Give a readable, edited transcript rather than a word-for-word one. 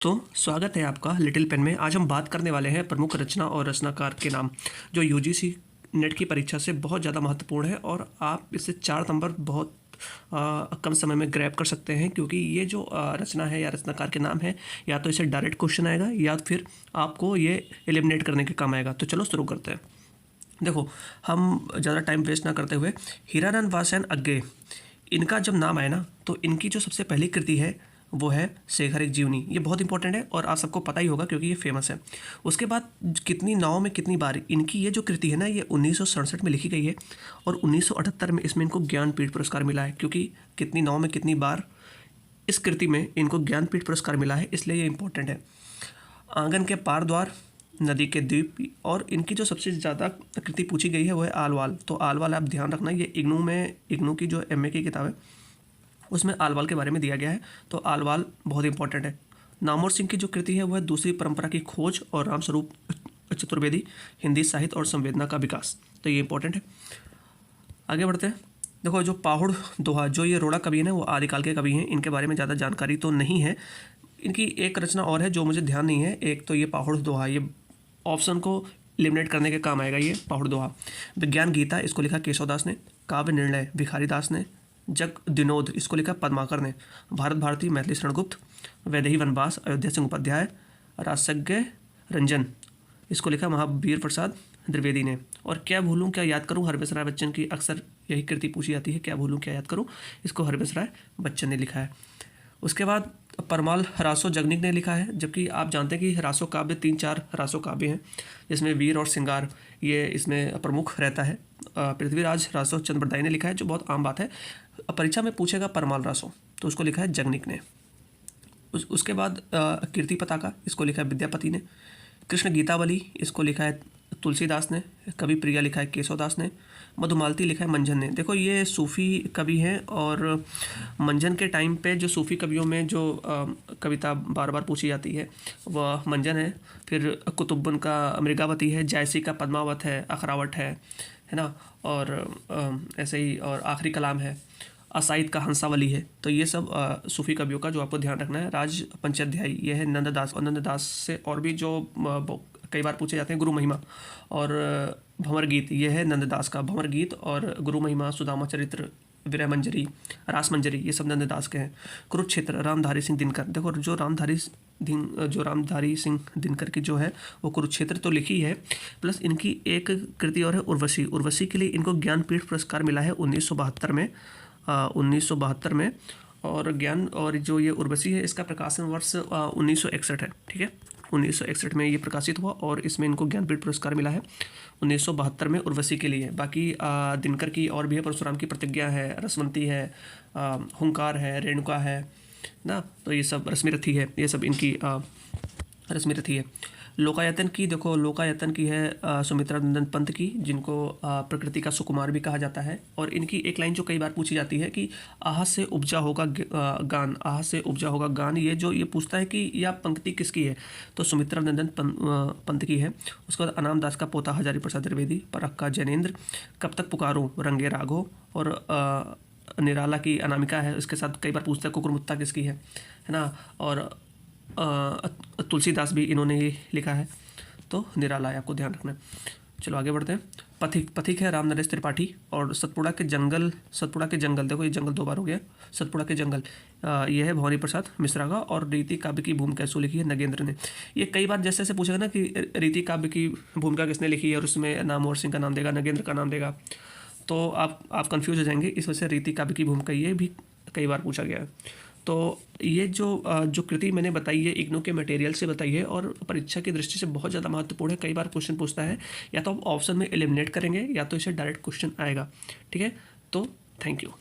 तो स्वागत है आपका लिटिल पेन में। आज हम बात करने वाले हैं प्रमुख रचना और रचनाकार के नाम, जो यूजीसी नेट की परीक्षा से बहुत ज़्यादा महत्वपूर्ण है और आप इससे 4 नंबर बहुत कम समय में ग्रैब कर सकते हैं, क्योंकि ये जो रचना है या रचनाकार के नाम है, या तो इसे डायरेक्ट क्वेश्चन आएगा या फिर आपको ये एलिमिनेट करने के काम आएगा। तो चलो शुरू करते हैं। देखो, हम ज़्यादा टाइम वेस्ट ना करते हुए हीरानंद वासयन अग्गे, इनका जब नाम आए ना, तो इनकी जो सबसे पहली कृति है वो है शेखर एक जीवनी। ये बहुत इंपॉर्टेंट है और आप सबको पता ही होगा क्योंकि ये फेमस है। उसके बाद कितनी नाव में कितनी बार, इनकी ये जो कृति है ना, ये 1967 में लिखी गई है और 1978 में इसमें इनको ज्ञानपीठ पुरस्कार मिला है, क्योंकि कितनी नाव में कितनी बार इस कृति में इनको ज्ञानपीठ पुरस्कार मिला है, इसलिए ये इंपॉर्टेंट है। आंगन के पार द्वार, नदी के द्वीप, और इनकी जो सबसे ज़्यादा कृति पूछी गई है वो है आलवाल। तो आलवाल आप ध्यान रखना, ये इग्नू की जो एमए की किताब है उसमें आलवाल के बारे में दिया गया है, तो आलवाल बहुत इंपॉर्टेंट है। नामोर सिंह की जो कृति है वो है दूसरी परंपरा की खोज और रामस्वरूप चतुर्वेदी, हिंदी साहित्य और संवेदना का विकास। तो ये इंपॉर्टेंट है। आगे बढ़ते हैं। देखो, जो पाहुड़ दोहा, जो ये रोड़ा कवि है वो आदिकाल के कवि हैं, इनके बारे में ज़्यादा जानकारी तो नहीं है। इनकी एक रचना और है जो मुझे ध्यान नहीं है, एक तो ये पाहुड़ दोहा, ये ऑप्शन को एलिमिनेट करने के काम आएगा। ये पाहुड़ दोहा। विज्ञान गीता, इसको लिखा केशवदास ने। काव्य निर्णय, भिखारी दास ने। जग दिनोद, इसको लिखा पद्माकर ने। भारत भारती, मैथिली शरणगुप्त। वैदेही वनवास, अयोध्या सिंह उपाध्याय। राजसज्ञ रंजन, इसको लिखा महावीर प्रसाद द्विवेदी ने। और क्या भूलूं क्या याद करूं, हरवेश राय बच्चन की अक्सर यही कृति पूछी जाती है, क्या भूलूं क्या याद करूं, इसको हरवेश राय बच्चन ने लिखा है। उसके बाद परमाल ह्रासो जगनिक ने लिखा है, जबकि आप जानते हैं कि ह्रासो काव्य 3-4 ह्रासो काव्य हैं, जिसमें वीर और श्रृंगार ये इसमें प्रमुख रहता है। पृथ्वीराज ह्रासो चंद्रबरदाई ने लिखा है, जो बहुत आम बात है। परीक्षा में पूछेगा परमाल ह्रासो, तो उसको लिखा है जगनिक ने। उसके बाद कीर्ति पताका, इसको लिखा है विद्यापति ने। कृष्ण गीतावली, इसको लिखा है तुलसीदास ने। कवि प्रिया लिखा है केशवदास ने। मधुमालती लिखा है मंझन ने। देखो, ये सूफ़ी कवि हैं और मंझन के टाइम पे जो सूफ़ी कवियों में जो कविता बार बार पूछी जाती है वह मंझन है। फिर कुतुब्बन का मृगावती है, जायसी का पद्मावत है, अखरावट है ना, और ऐसे ही, और आखिरी कलाम है, असाइद का हंसावली है। तो ये सब सूफ़ी कवियों का जो आपको ध्यान रखना है। राज पंचाध्यायी, ये है नंददास, और नंददास से और भी जो कई बार पूछे जाते हैं, गुरु महिमा और भंवर गीत, ये है नंददास का। भंवर गीत और गुरु महिमा, सुदामा चरित्र, विरह मंजरी, रास मंजरी, ये सब नंददास के हैं। कुरुक्षेत्र, रामधारी सिंह दिनकर। देखो, जो रामधारी सिंह दिनकर की जो है वो कुरुक्षेत्र तो लिखी है, प्लस इनकी एक कृति और है उर्वशी। उर्वशी के लिए इनको ज्ञानपीठ पुरस्कार मिला है 1972 में। 1972 में। और ज्ञान, और जो ये उर्वशी है इसका प्रकाशन वर्ष 1961 है। ठीक है, 1961 में ये प्रकाशित हुआ और इसमें इनको ज्ञानपीठ पुरस्कार मिला है 1972 में उर्वशी के लिए। बाकी दिनकर की और भी है, परशुराम की प्रतिज्ञा है, रसवंती है, हुंकार है, रेणुका है ना, तो ये सब, रश्मिरथी है, ये सब इनकी रश्मिरथी है। लोकायतन की, देखो लोकायतन की है सुमित्रा नंदन पंत की, जिनको प्रकृति का सुकुमार भी कहा जाता है। और इनकी एक लाइन जो कई बार पूछी जाती है कि आह से उपजा होगा गान, आह से उपजा होगा गान, ये पूछता है कि यह पंक्ति किसकी है, तो सुमित्रा नंदन पंत की है। उसके बाद अनाम दास का पोता हजारी प्रसाद द्विवेदी, परक्का जैनेन्द्र, कब तक पुकारूं रंगे राघो, और निराला की अनामिका है, उसके साथ कई बार पूछता है कुकुरमुत्ता किसकी है ना। और तुलसीदास भी इन्होंने ही लिखा है, तो निराला है, आपको ध्यान रखना है। चलो आगे बढ़ते हैं। पथिक है राम नरेश त्रिपाठी। और सतपुड़ा के जंगल, देखो ये जंगल 2 बार हो गया, सतपुड़ा के जंगल, ये है भवानी प्रसाद मिश्रा का। और रीति काव्य की भूमिका कैसे लिखी है, नगेंद्र ने। ये कई बार जैसे ऐसे पूछेगा ना कि रीति काव्य की भूमिका किसने लिखी है, और उसमें नामवर सिंह का नाम देगा, नगेंद्र का नाम देगा, तो आप कंफ्यूज हो जाएंगे। इस वजह से रीति काव्य की भूमिका ये भी कई बार पूछा गया है। तो ये जो कृति मैंने बताई है इग्नू के मटेरियल से बताई है और परीक्षा की दृष्टि से बहुत ज़्यादा महत्वपूर्ण है। कई बार क्वेश्चन पूछता है, या तो आप ऑप्शन में एलिमिनेट करेंगे या तो इसे डायरेक्ट क्वेश्चन आएगा। ठीक है, तो थैंक यू।